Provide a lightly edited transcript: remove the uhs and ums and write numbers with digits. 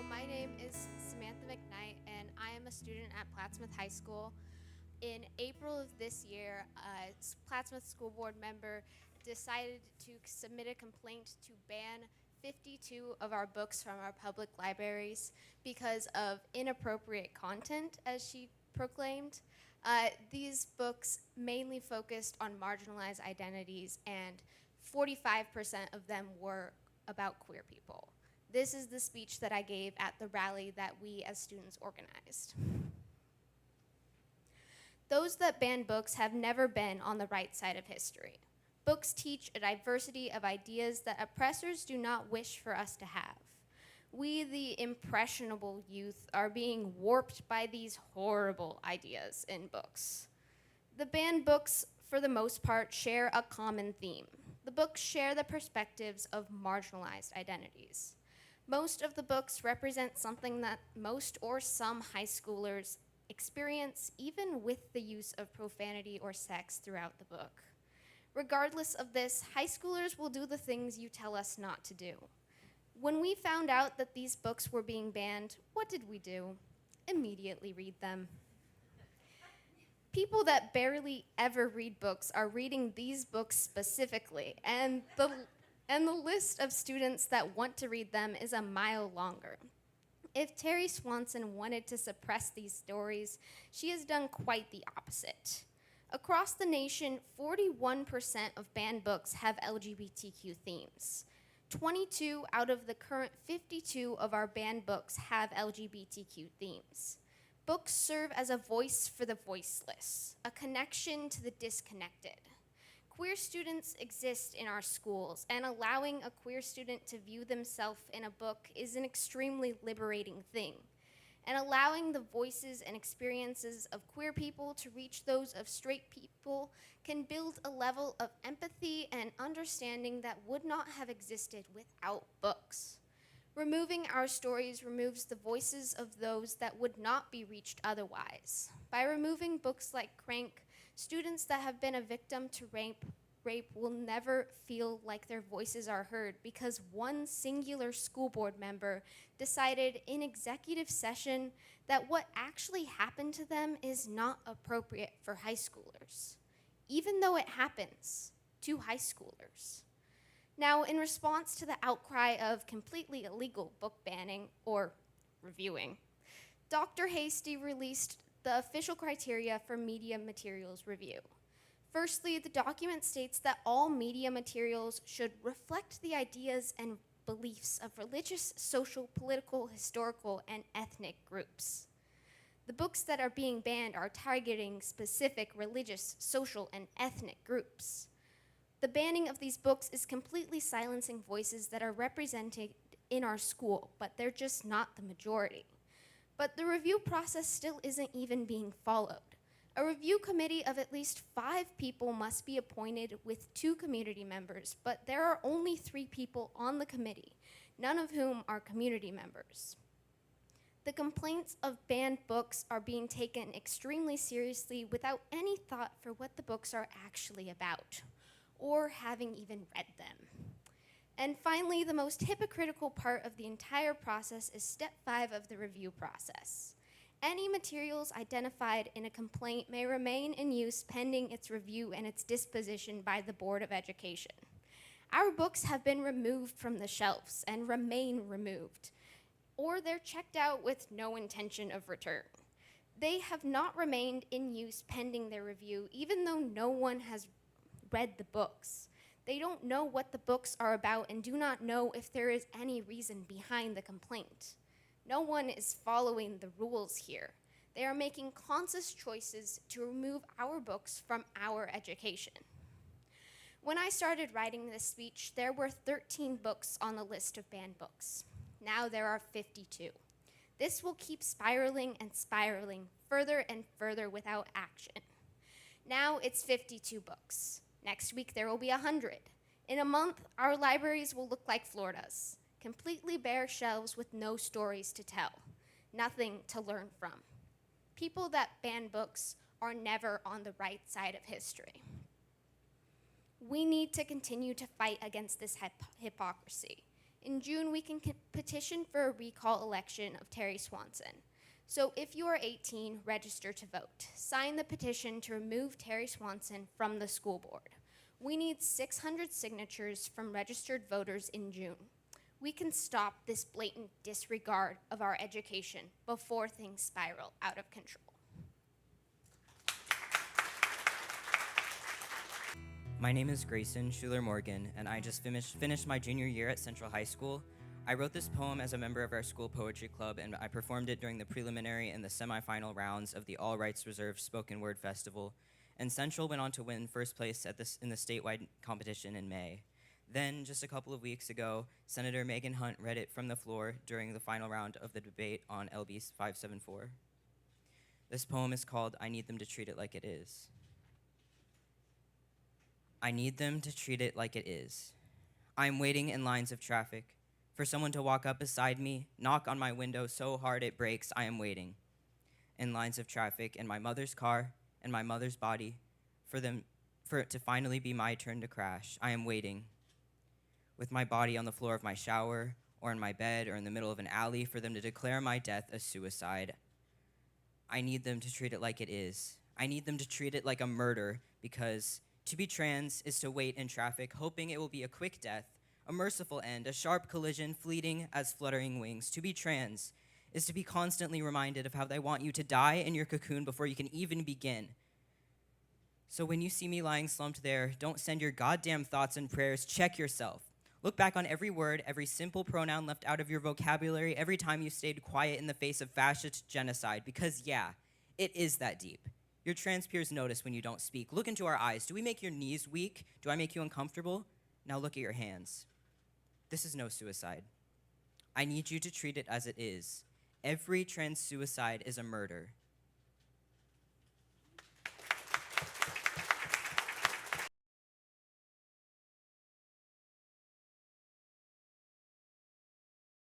my name is Samantha McKnight, and I am a student at Plattsmouth High School. In April of this year, a Plattsmouth School Board member decided to submit a complaint to ban 52 of our books from our public libraries because of inappropriate content, as she proclaimed. These books mainly focused on marginalized identities, and 45% of them were about queer people. This is the speech that I gave at the rally that we as students organized. Those that ban books have never been on the right side of history. Books teach a diversity of ideas that oppressors do not wish for us to have. We, the impressionable youth, are being warped by these horrible ideas in books. The banned books, for the most part, share a common theme. The books share the perspectives of marginalized identities. Most of the books represent something that most or some high schoolers experience, even with the use of profanity or sex throughout the book. Regardless of this, high schoolers will do the things you tell us not to do. When we found out that these books were being banned, what did we do? Immediately read them. People that barely ever read books are reading these books specifically, and the list of students that want to read them is a mile longer. If Terry Swanson wanted to suppress these stories, she has done quite the opposite. Across the nation, 41% of banned books have LGBTQ themes. 22 out of the current 52 of our banned books have LGBTQ themes. Books serve as a voice for the voiceless, a connection to the disconnected. Queer students exist in our schools, and allowing a queer student to view themselves in a book is an extremely liberating thing. And allowing the voices and experiences of queer people to reach those of straight people can build a level of empathy and understanding that would not have existed without books. Removing our stories removes the voices of those that would not be reached otherwise. By removing books like Crank, students that have been a victim to rape will never feel like their voices are heard because one singular school board member decided in executive session that what actually happened to them is not appropriate for high schoolers, even though it happens to high schoolers. Now, in response to the outcry of completely illegal book banning or reviewing, Dr. Hasty released the official criteria for media materials review. Firstly, the document states that all media materials should reflect the ideas and beliefs of religious, social, political, historical, and ethnic groups. The books that are being banned are targeting specific religious, social, and ethnic groups. The banning of these books is completely silencing voices that are represented in our school, but they're just not the majority. But the review process still isn't even being followed. A review committee of at least 5 people must be appointed with 2 community members, but there are only 3 people on the committee, none of whom are community members. The complaints of banned books are being taken extremely seriously without any thought for what the books are actually about, or having even read them. And finally, the most hypocritical part of the entire process is step 5 of the review process. Any materials identified in a complaint may remain in use pending its review and its disposition by the Board of Education. Our books have been removed from the shelves and remain removed, or they're checked out with no intention of return. They have not remained in use pending their review, even though no one has read the books. They don't know what the books are about and do not know if there is any reason behind the complaint. No one is following the rules here. They are making conscious choices to remove our books from our education. When I started writing this speech, there were 13 books on the list of banned books. Now there are 52. This will keep spiraling and spiraling further and further without action. Now it's 52 books. Next week there will be 100. In a month, our libraries will look like Florida's. Completely bare shelves with no stories to tell, nothing to learn from. People that ban books are never on the right side of history. We need to continue to fight against this hypocrisy. In June, we can petition for a recall election of Terry Swanson. So if you are 18, register to vote. Sign the petition to remove Terry Swanson from the school board. We need 600 signatures from registered voters in June. We can stop this blatant disregard of our education before things spiral out of control. My name is Grayson Schuler Morgan, and I just finished my junior year at Central High School. I wrote this poem as a member of our school poetry club, and I performed it during the preliminary and the semifinal rounds of the All Rights Reserved Spoken Word Festival. And Central went on to win first place in the statewide competition in May. Then, just a couple of weeks ago, Senator Megan Hunt read it from the floor during the final round of the debate on LB 574. This poem is called I Need Them to Treat It Like It Is. I need them to treat it like it is. I'm waiting in lines of traffic for someone to walk up beside me, knock on my window so hard it breaks. I am waiting in lines of traffic in my mother's car and my mother's body for it to finally be my turn to crash. I am waiting with my body on the floor of my shower or in my bed or in the middle of an alley for them to declare my death a suicide. I need them to treat it like it is. I need them to treat it like a murder, because to be trans is to wait in traffic, hoping it will be a quick death, a merciful end, a sharp collision, fleeting as fluttering wings. To be trans is to be constantly reminded of how they want you to die in your cocoon before you can even begin. So when you see me lying slumped there, don't send your goddamn thoughts and prayers. Check yourself. Look back on every word, every simple pronoun left out of your vocabulary, every time you stayed quiet in the face of fascist genocide, because yeah, it is that deep. Your trans peers notice when you don't speak. Look into our eyes. Do we make your knees weak? Do I make you uncomfortable? Now look at your hands. This is no suicide. I need you to treat it as it is. Every trans suicide is a murder.